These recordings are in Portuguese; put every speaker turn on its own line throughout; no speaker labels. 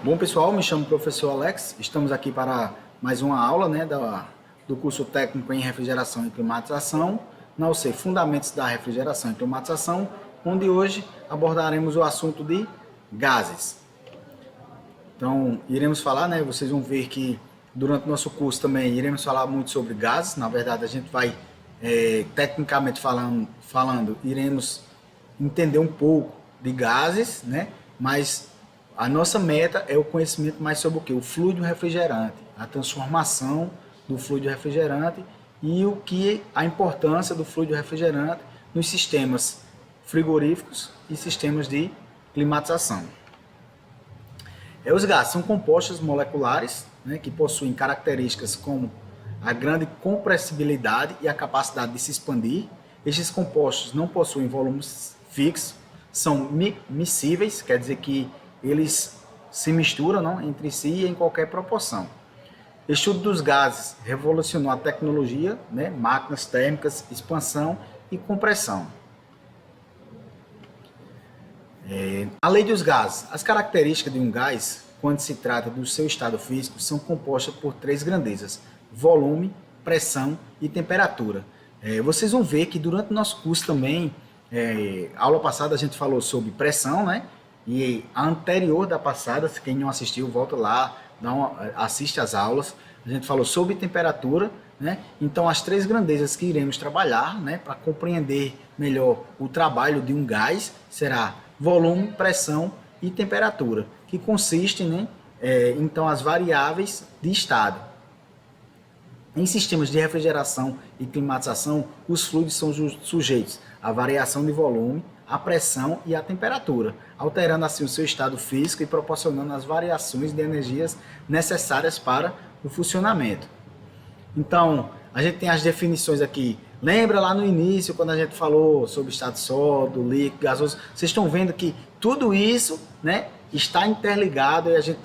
Bom pessoal, me chamo professor Alex, estamos aqui para mais uma aula do curso técnico em refrigeração e climatização, na UC Fundamentos da Refrigeração e Climatização, onde hoje abordaremos o assunto de gases. Então, iremos falar, vocês vão ver que durante o nosso curso também iremos falar muito sobre gases. Na verdade, a gente vai, tecnicamente falando, iremos entender um pouco de gases, mas a nossa meta é o conhecimento mais sobre o que? O fluido refrigerante, a transformação do fluido refrigerante e a importância do fluido refrigerante nos sistemas frigoríficos e sistemas de climatização. Os gases são compostos moleculares, que possuem características como a grande compressibilidade e a capacidade de se expandir. Estes compostos não possuem volumes fixos, são miscíveis, quer dizer que eles se misturam entre si em qualquer proporção. O estudo dos gases revolucionou a tecnologia, máquinas térmicas, expansão e compressão. A lei dos gases. As características de um gás, quando se trata do seu estado físico, são compostas por três grandezas: volume, pressão e temperatura. Vocês vão ver que durante o nosso curso também, aula passada a gente falou sobre pressão, e a anterior da passada, se quem não assistiu, volta lá, assiste as aulas. A gente falou sobre temperatura, Então as três grandezas que iremos trabalhar, para compreender melhor o trabalho de um gás, será volume, pressão e temperatura, que consistem, então, as variáveis de estado. Em sistemas de refrigeração e climatização, os fluidos são sujeitos à variação de volume, à pressão e à temperatura, alterando assim o seu estado físico e proporcionando as variações de energias necessárias para o funcionamento. Então, a gente tem as definições aqui. Lembra lá no início, quando a gente falou sobre estado sólido, líquido, gasoso? Vocês estão vendo que tudo isso, está interligado e a gente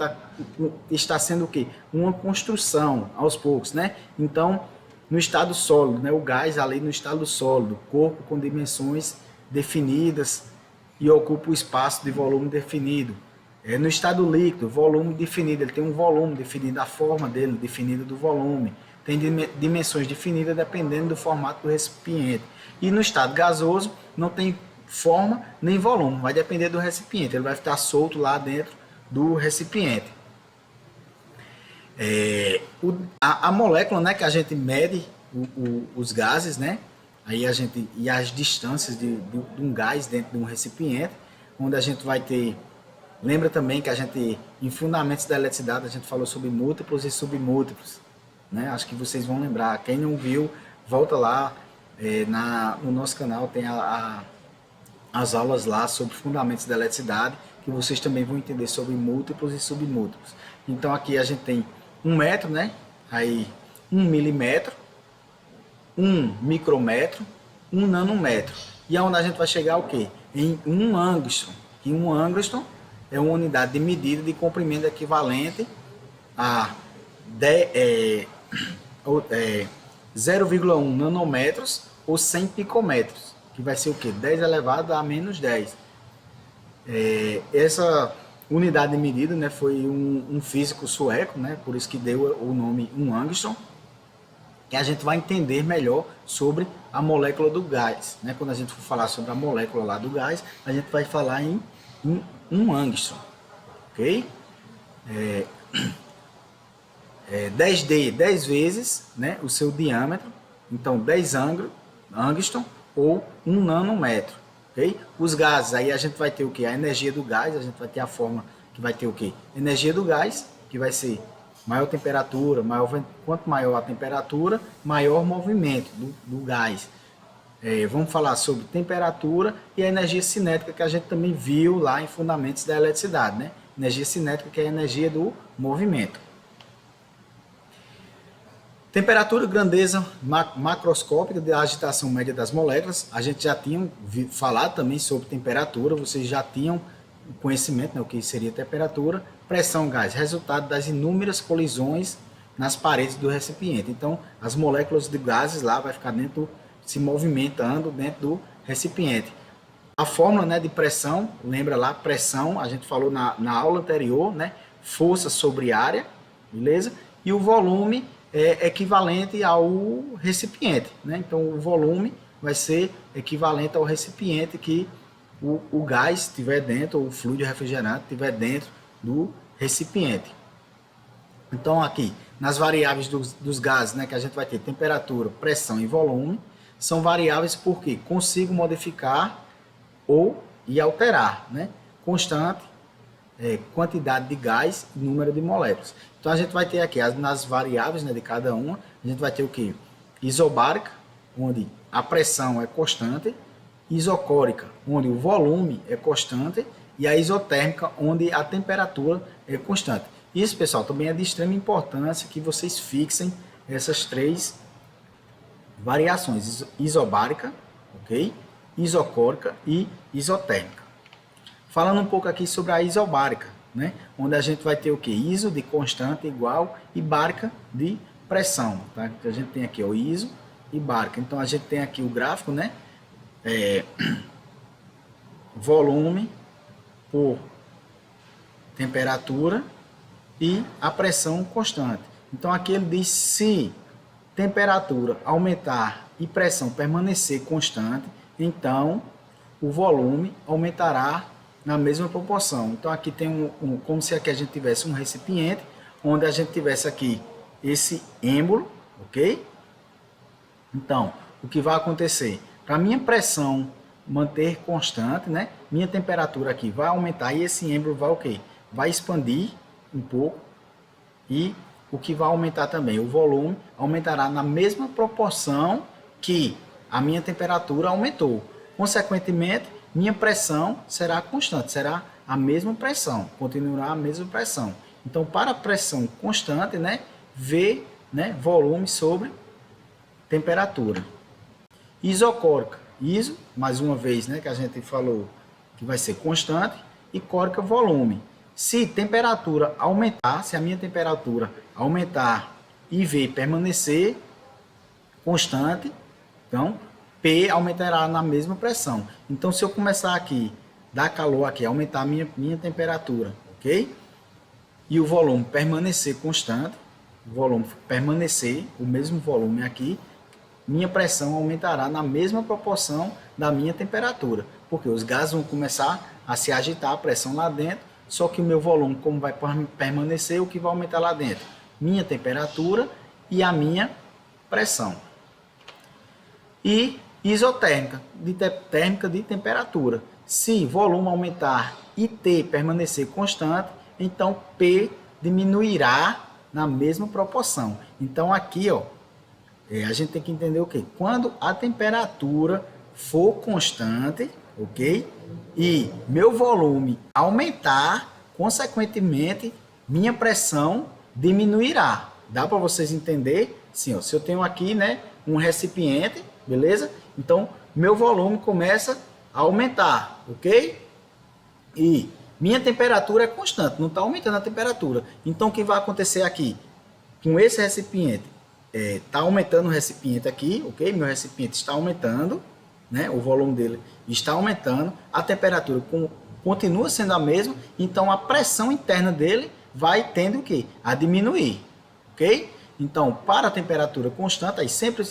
está sendo o quê? Uma construção aos poucos, Então, no estado sólido, o gás ali no estado sólido, corpo com dimensões definidas e ocupa o espaço de volume definido. No estado líquido, volume definido, ele tem um volume definido, a forma dele definida do volume, tem dimensões definidas dependendo do formato do recipiente. E no estado gasoso não tem forma nem volume, vai depender do recipiente, ele vai ficar solto lá dentro do recipiente. A molécula, que a gente mede os gases, aí e as distâncias de um gás dentro de um recipiente, onde a gente vai ter. Lembra também que em Fundamentos da Eletricidade, a gente falou sobre múltiplos e submúltiplos, Acho que vocês vão lembrar. Quem não viu, volta lá, no nosso canal tem as aulas lá sobre Fundamentos da Eletricidade, que vocês também vão entender sobre múltiplos e submúltiplos. Então aqui a gente tem 1 metro, aí 1 milímetro, 1 micrômetro, 1 nanômetro. E aonde a gente vai chegar o quê? Em 1 angstrom. E 1 angstrom é uma unidade de medida de comprimento equivalente a 0,1 nanômetros ou 100 picômetros, que vai ser o quê? 10 elevado a menos 10. Essa unidade de medida, foi um físico sueco, por isso que deu o nome 1 angstrom, que a gente vai entender melhor sobre a molécula do gás. Quando a gente for falar sobre a molécula lá do gás, a gente vai falar em 1 angstrom, ok? 10 vezes, o seu diâmetro, então 10 angstrom ou 1 nanômetro, ok? Os gases, aí a gente vai ter o que? A energia do gás, a gente vai ter a forma que vai ter o que? Energia do gás, que vai ser maior temperatura, quanto maior a temperatura, maior o movimento do gás. Vamos falar sobre temperatura e a energia cinética, que a gente também viu lá em Fundamentos da Eletricidade, Energia cinética, que é a energia do movimento. Temperatura, grandeza macroscópica da agitação média das moléculas. A gente já tinha falado também sobre temperatura, vocês já tinham conhecimento, o que seria temperatura. Pressão, gás, resultado das inúmeras colisões nas paredes do recipiente. Então, as moléculas de gases lá vai ficar se movimentando dentro do recipiente. A fórmula, de pressão, lembra lá, pressão, a gente falou na aula anterior, força sobre área, beleza? E o volume é equivalente ao recipiente, né? Então o volume vai ser equivalente ao recipiente que o gás estiver dentro, ou o fluido refrigerante estiver dentro do recipiente. Então aqui, nas variáveis dos gases, né, que a gente vai ter temperatura, pressão e volume, são variáveis porque consigo modificar e alterar, né? Constante, quantidade de gás e número de moléculas. Então a gente vai ter aqui, nas variáveis, né, de cada uma, a gente vai ter o que? Isobárica, onde a pressão é constante, isocórica, onde o volume é constante, e a isotérmica, onde a temperatura é constante. Isso, pessoal, também é de extrema importância que vocês fixem essas três variações: isobárica, ok? Isocórica e isotérmica. Falando um pouco aqui sobre a isobárica, né? Onde a gente vai ter o que? Iso de constante igual e bárica de pressão, tá? A gente tem aqui o iso e bárica. Então a gente tem aqui o gráfico, né? Volume por temperatura e a pressão constante. Então aqui ele diz: se temperatura aumentar e pressão permanecer constante, então o volume aumentará na mesma proporção. Então aqui tem como se aqui a gente tivesse um recipiente, onde a gente tivesse aqui esse êmbolo, ok? Então, o que vai acontecer? Para minha pressão manter constante, né? Minha temperatura aqui vai aumentar e esse êmbolo vai o quê? Vai expandir um pouco, e o que vai aumentar também, o volume aumentará na mesma proporção que a minha temperatura aumentou. Consequentemente, minha pressão será constante, será a mesma pressão, continuará a mesma pressão. Então, para a pressão constante, né, V, né, volume sobre temperatura. Isocórica, iso, mais uma vez, né, que a gente falou que vai ser constante, e córica, volume. Se temperatura aumentar, se a minha temperatura aumentar e V permanecer constante, então P aumentará na mesma pressão. Então, se eu começar aqui, dar calor aqui, aumentar a minha temperatura, ok? E o volume permanecer constante, o volume permanecer, o mesmo volume aqui, minha pressão aumentará na mesma proporção da minha temperatura, porque os gases vão começar a se agitar, a pressão lá dentro, só que o meu volume, como vai permanecer, o que vai aumentar lá dentro? Minha temperatura e a minha pressão. E isotérmica, térmica de temperatura. Se volume aumentar e T permanecer constante, então P diminuirá na mesma proporção. Então aqui, ó, a gente tem que entender o quê? Quando a temperatura for constante, ok? E meu volume aumentar, consequentemente, minha pressão diminuirá. Dá para vocês entenderem? Sim, ó, se eu tenho aqui, né, um recipiente, beleza? Então, meu volume começa a aumentar, ok? E minha temperatura é constante, não está aumentando a temperatura. Então, o que vai acontecer aqui? Com esse recipiente, está aumentando o recipiente aqui, ok? Meu recipiente está aumentando, né? O volume dele está aumentando, a temperatura continua sendo a mesma, então a pressão interna dele vai tendo o quê? A diminuir, ok? Então, para a temperatura constante, aí sempre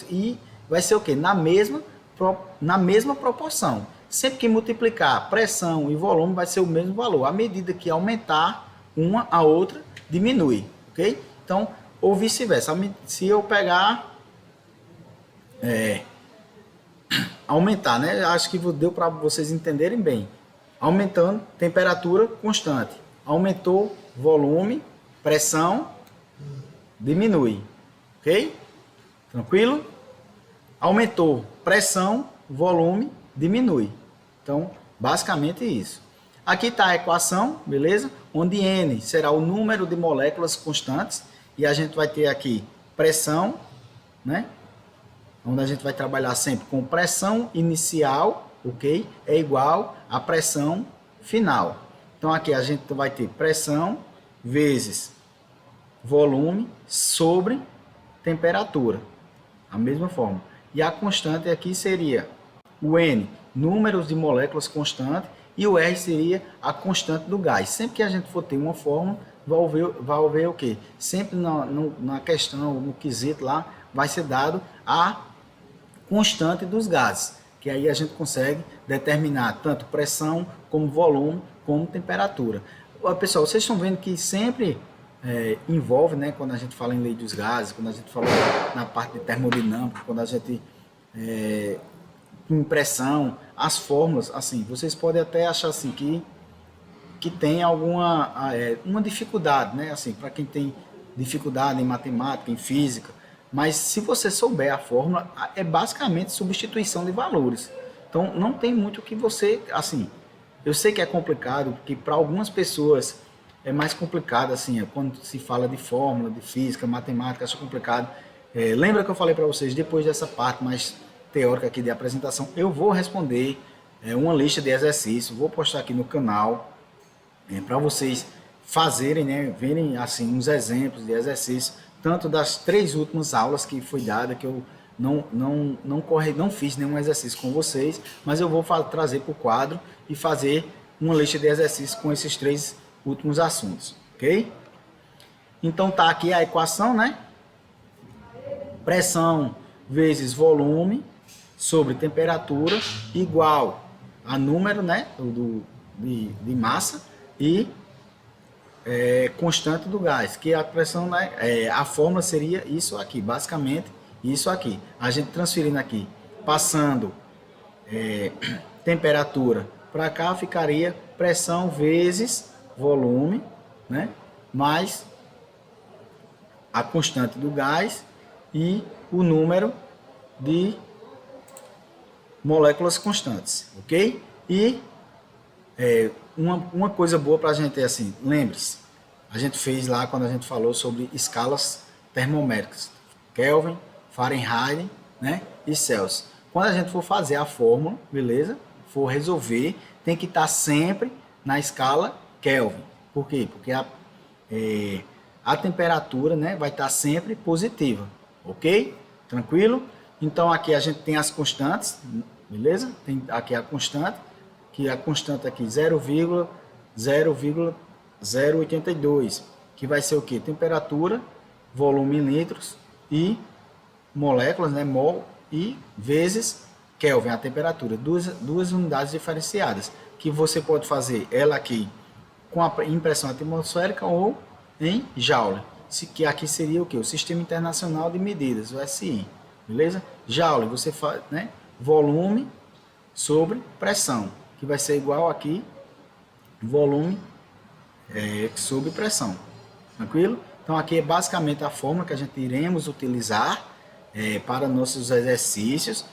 vai ser o quê? Na mesma proporção. Sempre que multiplicar pressão e volume, vai ser o mesmo valor. À medida que aumentar uma, a outra diminui, ok? Então, ou vice-versa. Se eu pegar, aumentar, né? Acho que deu para vocês entenderem bem. Aumentando, temperatura constante. Aumentou volume, pressão, diminui, ok? Tranquilo? Aumentou pressão, volume, diminui. Então, basicamente isso. Aqui está a equação, beleza? Onde N será o número de moléculas constantes. E a gente vai ter aqui pressão, né? Onde a gente vai trabalhar sempre com pressão inicial, ok? É igual a pressão final. Então, aqui a gente vai ter pressão vezes volume sobre temperatura. A mesma forma. E a constante aqui seria o N, números de moléculas constantes, e o R seria a constante do gás. Sempre que a gente for ter uma fórmula, vai haver o quê? Sempre na questão, no quesito lá, vai ser dado a constante dos gases, que aí a gente consegue determinar tanto pressão, como volume, como temperatura. Pessoal, vocês estão vendo que sempre envolve, né, quando a gente fala em lei dos gases, quando a gente fala na parte de termodinâmica, quando a gente impressão, as fórmulas, assim, vocês podem até achar assim que tem alguma uma dificuldade, né, assim, para quem tem dificuldade em matemática, em física, mas se você souber a fórmula, é basicamente substituição de valores. Então não tem muito o que você, assim, eu sei que é complicado, porque para algumas pessoas é mais complicado, assim, quando se fala de fórmula, de física, matemática, acho complicado. Lembra que eu falei para vocês, depois dessa parte mais teórica aqui de apresentação, eu vou responder uma lista de exercícios, vou postar aqui no canal, para vocês fazerem, né, verem assim uns exemplos de exercícios, tanto das 3 últimas aulas que foi dada, que eu não fiz nenhum exercício com vocês, mas eu vou trazer para o quadro e fazer uma lista de exercícios com esses 3 últimos assuntos, ok? Então tá aqui a equação, né? Pressão vezes volume sobre temperatura igual a número, né, de massa e constante do gás, que a pressão, né, a fórmula seria isso aqui, basicamente isso aqui. A gente transferindo aqui, passando temperatura para cá, ficaria pressão vezes volume, né, mais a constante do gás e o número de moléculas constantes, ok? E uma coisa boa para a gente é assim, lembre-se, a gente fez lá quando a gente falou sobre escalas termométricas, Kelvin, Fahrenheit, né, e Celsius. Quando a gente for fazer a fórmula, beleza? For resolver, tem que estar sempre na escala Kelvin. Por quê? Porque a temperatura, né, vai estar sempre positiva, ok? Tranquilo? Então aqui a gente tem as constantes, beleza? Tem aqui a constante, que a constante aqui 0,082, que vai ser o que? Temperatura, volume em litros e moléculas, né, mol, e vezes Kelvin, a temperatura, duas unidades diferenciadas, que você pode fazer ela aqui com a impressão atmosférica ou em Joule, que aqui seria o que? O Sistema Internacional de Medidas, o SI, beleza? Joule, você faz, né, volume sobre pressão, que vai ser igual aqui, volume sobre pressão, tranquilo? Então aqui é basicamente a fórmula que a gente iremos utilizar para nossos exercícios.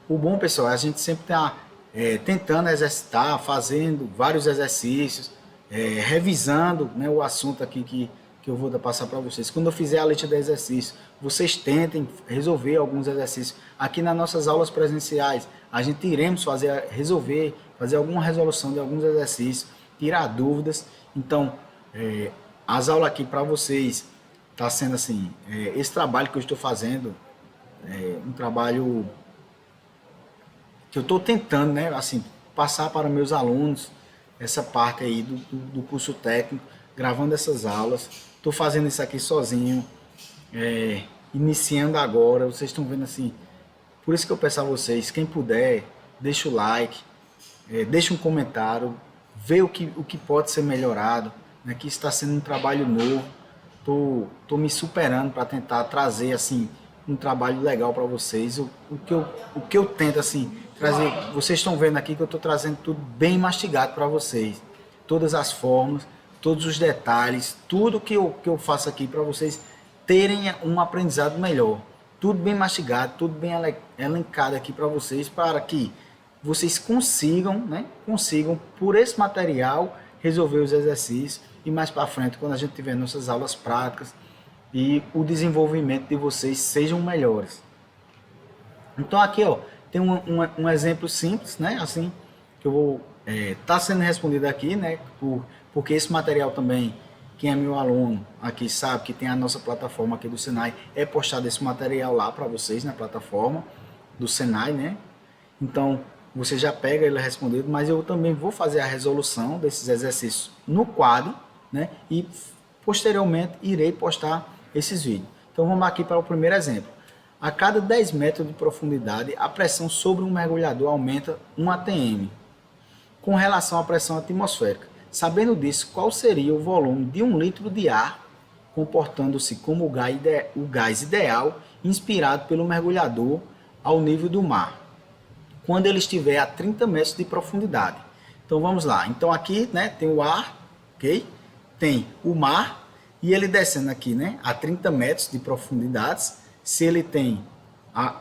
O bom, pessoal, a gente sempre está tentando exercitar, fazendo vários exercícios, revisando, né, o assunto aqui que eu vou passar para vocês. Quando eu fizer a lista de exercícios, vocês tentem resolver alguns exercícios. Aqui nas nossas aulas presenciais, a gente iremos fazer alguma resolução de alguns exercícios, tirar dúvidas. Então, as aulas aqui para vocês está sendo assim, esse trabalho que eu estou fazendo, um trabalho que eu estou tentando, né, assim, passar para meus alunos essa parte aí do curso técnico, gravando essas aulas. Estou fazendo isso aqui sozinho, iniciando agora. Vocês estão vendo assim, por isso que eu peço a vocês, quem puder, deixa o like, deixa um comentário, vê o que pode ser melhorado, né, que está sendo um trabalho novo. Tô me superando para tentar trazer assim um trabalho legal para vocês. O que eu tento assim trazer, vocês estão vendo aqui que eu estou trazendo tudo bem mastigado para vocês, todas as formas, todos os detalhes, tudo que eu faço aqui para vocês terem um aprendizado melhor, tudo bem mastigado, tudo bem elencado aqui para vocês, para que vocês consigam, né, por esse material resolver os exercícios e mais para frente, quando a gente tiver nossas aulas práticas e o desenvolvimento de vocês sejam melhores. Então aqui, ó, tem um exemplo simples, né, assim, que eu vou tá sendo respondido aqui, né, porque esse material também, quem é meu aluno aqui sabe que tem a nossa plataforma aqui do Senai, é postado esse material lá para vocês na plataforma do Senai, né? Então você já pega ele respondido, mas eu também vou fazer a resolução desses exercícios no quadro, né? E posteriormente irei postar esses vídeos. Então vamos aqui para o primeiro exemplo. A cada 10 metros de profundidade, a pressão sobre um mergulhador aumenta 1 atm com relação à pressão atmosférica. Sabendo disso, qual seria o volume de 1 litro de ar comportando-se como o gás ideal inspirado pelo mergulhador ao nível do mar, quando ele estiver a 30 metros de profundidade? Então vamos lá. Então aqui, né, tem o ar, ok? Tem o mar e ele descendo aqui, né, a 30 metros de profundidade. Se ele tem a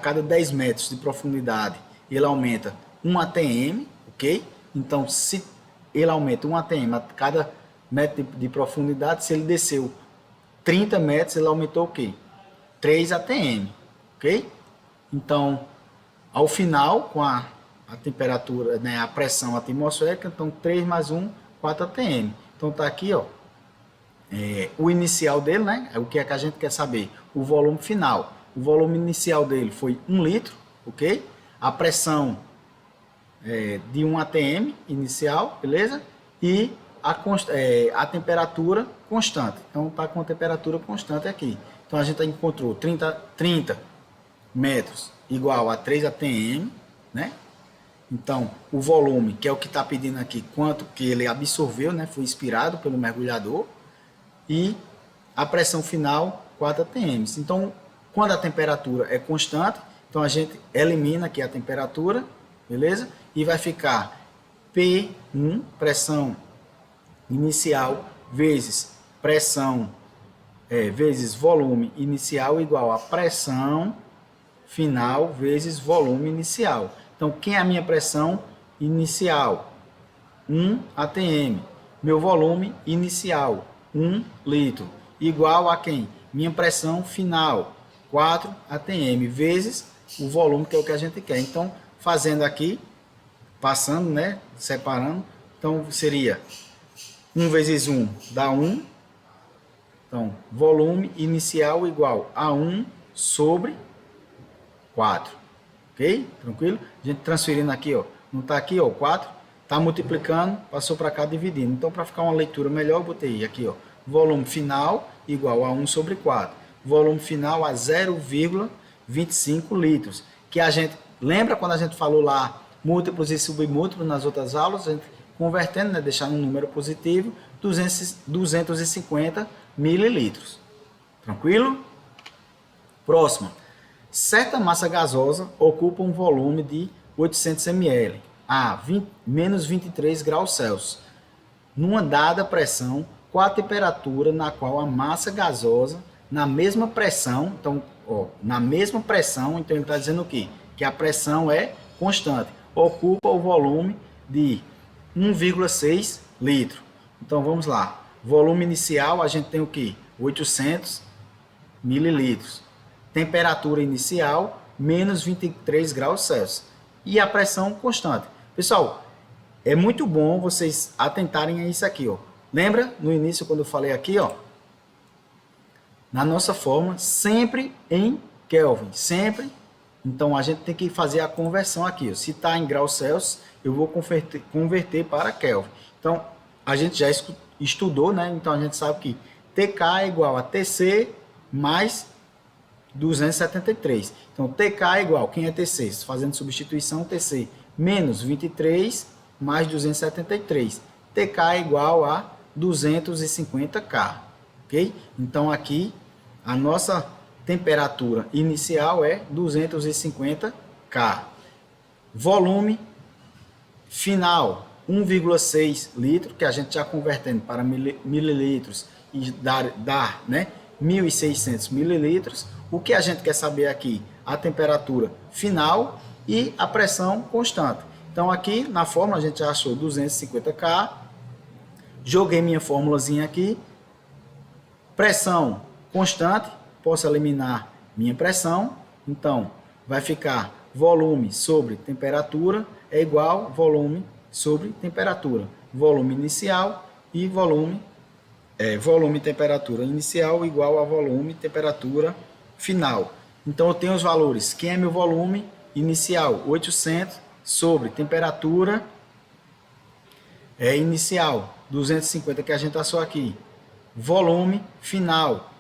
cada 10 metros de profundidade, ele aumenta 1 atm, ok? Então se ele aumenta 1 atm a cada metro de profundidade, se ele desceu 30 metros, ele aumentou o quê? 3 atm, ok? Então, ao final, com a temperatura, né, a pressão atmosférica, então 3 mais 1, 4 atm. Então tá aqui, ó, o inicial dele, né? O que é que a gente quer saber? O volume final. O volume inicial dele foi 1 litro, ok? A pressão de 1 atm inicial, beleza? E a temperatura constante. Então tá com a temperatura constante aqui. Então a gente encontrou 30 metros igual a 3 atm, né? Então o volume, que é o que está pedindo aqui, quanto que ele absorveu, né? Foi inspirado pelo mergulhador. E a pressão final 4 atm. Então quando a temperatura é constante, então a gente elimina aqui a temperatura, beleza? E vai ficar P1, pressão inicial, vezes pressão, vezes volume inicial, igual a pressão final vezes volume inicial. Então, quem é a minha pressão inicial? 1 atm. Meu volume inicial, 1 litro. Igual a quem? Minha pressão final, 4 atm, vezes o volume, que é o que a gente quer. Então, fazendo aqui, passando, né, separando, então seria 1 vezes 1 dá 1. Então, volume inicial igual a 1 sobre 4. Ok? Tranquilo? A gente transferindo aqui, ó. Não está aqui, ó, 4. Está multiplicando, passou para cá dividindo. Então, para ficar uma leitura melhor, eu botei aqui, ó. Volume final igual a 1 sobre 4. Volume final a 0,25 litros. Que a gente, lembra quando a gente falou lá múltiplos e submúltiplos nas outras aulas? A gente convertendo, né, deixando um número positivo, 250 mililitros. Tranquilo? Próximo. Certa massa gasosa ocupa um volume de 800 ml a menos 23 graus Celsius. Numa dada pressão, qual a temperatura na qual a massa gasosa, na mesma pressão, então, ó, na mesma pressão, então ele está dizendo o quê? Que a pressão é constante, ocupa o volume de 1,6 litro. Então vamos lá. Volume inicial a gente tem o que? 800 mililitros. Temperatura inicial menos 23 graus Celsius. E a pressão constante. Pessoal, é muito bom vocês atentarem a isso aqui, ó. Lembra no início quando eu falei aqui, ó? Na nossa fórmula, sempre em Kelvin, sempre. Então a gente tem que fazer a conversão aqui, ó. Se está em graus Celsius, eu vou converter para Kelvin. Então, a gente já estudou, né? Então, a gente sabe que TK é igual a TC mais 273. Então, TK é igual, quem é TC? Fazendo substituição, TC menos 23 mais 273. TK é igual a 250K, ok? Então, aqui, a nossa temperatura inicial é 250K. Volume final 1,6 litro, que a gente já convertendo para mililitros e dar, né, 1.600 mililitros. O que a gente quer saber aqui? A temperatura final e a pressão constante. Então aqui na fórmula a gente já achou 250K. Joguei minha formulazinha aqui. Pressão constante, posso eliminar minha pressão. Então vai ficar volume sobre temperatura é igual volume sobre temperatura. Volume inicial e volume temperatura inicial igual a volume temperatura final. Então eu tenho os valores. Quem é meu volume inicial? 800 sobre temperatura é inicial, 250 que a gente achou aqui. Volume final,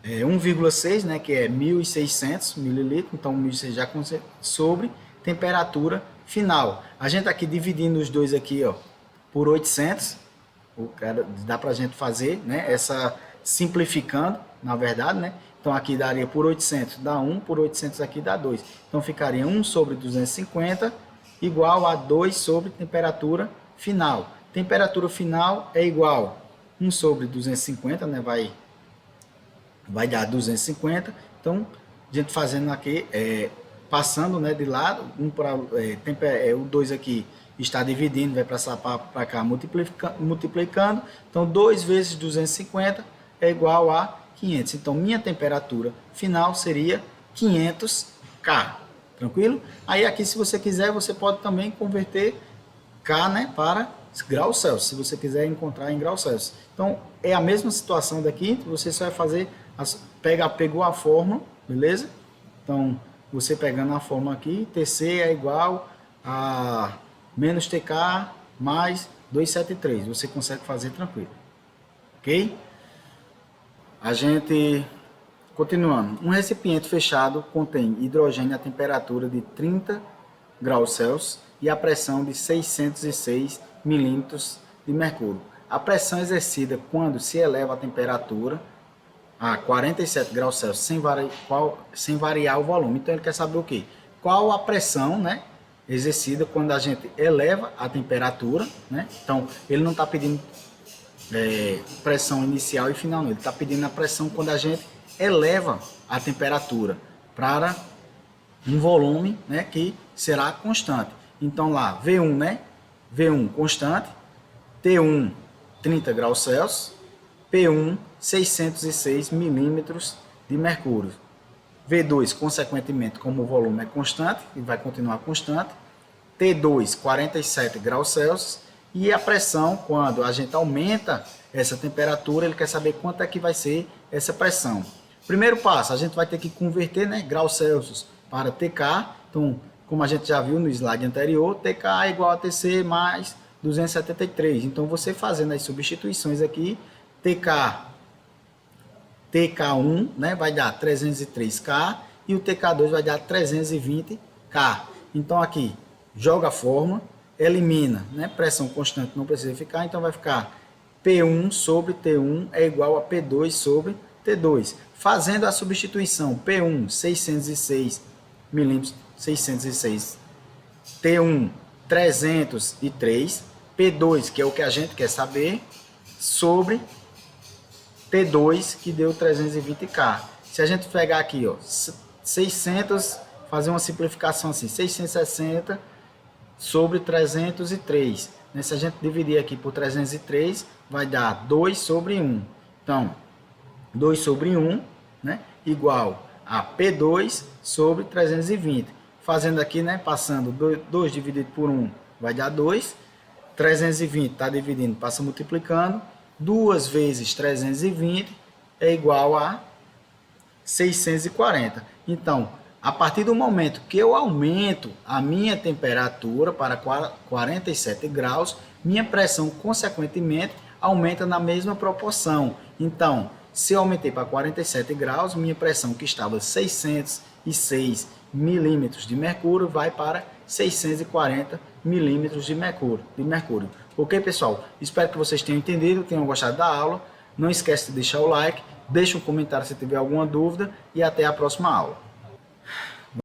1,6, né, que é 1.600 mililitros, então 1.600 já sobre temperatura final. A gente aqui dividindo os dois aqui, ó, por 800, dá pra gente fazer, né, essa simplificando, na verdade, né? Então aqui daria por 800, dá 1, por 800 aqui dá 2. Então ficaria 1 sobre 250 igual a 2 sobre temperatura final. Temperatura final é igual 1 sobre 250, né? Vai dar 250. Então, a gente fazendo aqui, passando, né, de lado, o 2 aqui está dividindo, vai passar para cá multiplicando. Então, 2 vezes 250 é igual a 500. Então, minha temperatura final seria 500 K. Tranquilo? Aí aqui, se você quiser, você pode também converter K, né, para graus Celsius, se você quiser encontrar em graus Celsius. Então, é a mesma situação daqui, você só vai fazer, pegou a fórmula, beleza? Então, você pegando a fórmula aqui, TC é igual a menos TK mais 273. Você consegue fazer tranquilo. Ok? A gente, continuando. Um recipiente fechado contém hidrogênio a temperatura de 30 graus Celsius e a pressão de 606 milímetros de mercúrio. A pressão exercida quando se eleva a temperatura a 47 graus Celsius sem variar o volume. Então ele quer saber o quê? Qual a pressão, né, exercida quando a gente eleva a temperatura, né? Então ele não está pedindo pressão inicial e final, ele está pedindo a pressão quando a gente eleva a temperatura para um volume, né, que será constante. Então lá, V1, né? V1 constante, T1 30 graus Celsius, P1 606 milímetros de mercúrio. V2, consequentemente, como o volume é constante, e vai continuar constante, T2 47 graus Celsius, e a pressão, quando a gente aumenta essa temperatura, ele quer saber quanto é que vai ser essa pressão. Primeiro passo, a gente vai ter que converter, né, graus Celsius para TK. Então, como a gente já viu no slide anterior, TK é igual a TC mais 273. Então, você fazendo as substituições aqui, TK1, né, vai dar 303K e o TK2 vai dar 320K. Então, aqui, joga a fórmula, elimina, né, pressão constante não precisa ficar, então vai ficar P1 sobre T1 é igual a P2 sobre T2. Fazendo a substituição, P1 606 milímetros, 606, T1 303, P2, que é o que a gente quer saber, sobre T2, que deu 320K. Se a gente pegar aqui, ó, 600, fazer uma simplificação assim, 660 sobre 303. Né? Se a gente dividir aqui por 303, vai dar 2 sobre 1. Então, 2 sobre 1, né, igual a P2 sobre 320. Fazendo aqui, né, passando 2 dividido por 1, vai dar 2. 320 está dividindo, passa multiplicando. 2 vezes 320 é igual a 640. Então, a partir do momento que eu aumento a minha temperatura para 47 graus, minha pressão, consequentemente, aumenta na mesma proporção. Então, se eu aumentei para 47 graus, minha pressão, que estava 606 milímetros de mercúrio, vai para 640 milímetros de mercúrio. Ok, pessoal? Espero que vocês tenham entendido, tenham gostado da aula. Não esquece de deixar o like, deixa um comentário se tiver alguma dúvida e até a próxima aula.